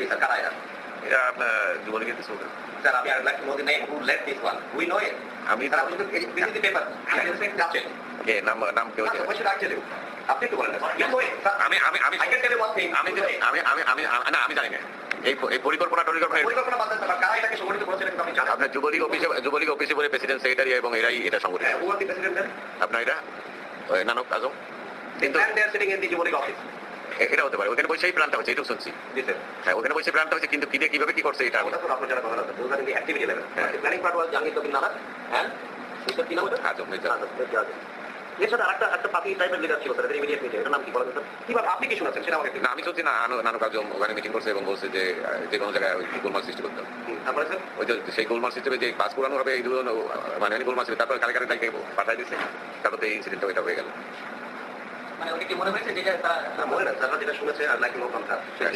Sir কারা এরা? এটা আপনার যুবলীগের কিছু লোক। স্যার আমি আর like know the name who led this one we know it আমি স্যার আপনি তো this is the paper I respect that কে নাম কেউ আচ্ছা what should I tell you আপনি তো বলেন ইউ নো ইট আমি I can tell you one thing আমি জানি না এই পরিকল্পনা পরিকল্পনা বাদ দেন কারা এটাকে সংগঠিত করেছেন কিন্তু আপনি জানেন আপনার যুবলীগ অফিসে বলে প্রেসিডেন্ট সেক্রেটারি এবং এরাই এটা সংগঠিত হু আর দি প্রেসিডেন্ট আপনার এটা নানক আজম কিন্তু they are sitting in the Jubo League office এটা হতে পারে ওখানে বসেই প্ল্যানটা হচ্ছে এটুকু শুনছি জি স্যার হ্যাঁ ওখানে বসে প্ল্যানটা হচ্ছে কিন্তু কিভাবে কি করছে এটা ওটা তো আপনার যারা কথা বলছেন ওখানে activity level planning part was Jahangir Kabir Nana and mister কি নাম ওটা আজম এর সাথে আরেকটা পার্টি টাইপের লিডার ছিল স্যার ইমিডিয়েট মিটিং এর নাম কি বলেন স্যার কিভাবে আপনি কি শুনেছেন সেটা আমাকে না আমি শুনছি না নানক আজম ওখানে মিটিং করছে এবং বলছে যে কোনো জায়গায় ওই গোলমাল সৃষ্টি করতে হবে তারপরে স্যার ওই যে সেই গোলমাল সিস্টেমে যে পাস করানো হবে এই দুজন মানে গোলমাল সিস্টেম তারপর কালকে তাকে পাঠাই দিচ্ছে তারপর এই ইনসিডেন্টটা ওইটা হয়ে গেল মানে ওকে কি মনে হয়েছে যেটা তারা মনে না স্যার যেটা শুনেছে আর নাকি নো কনফার্ম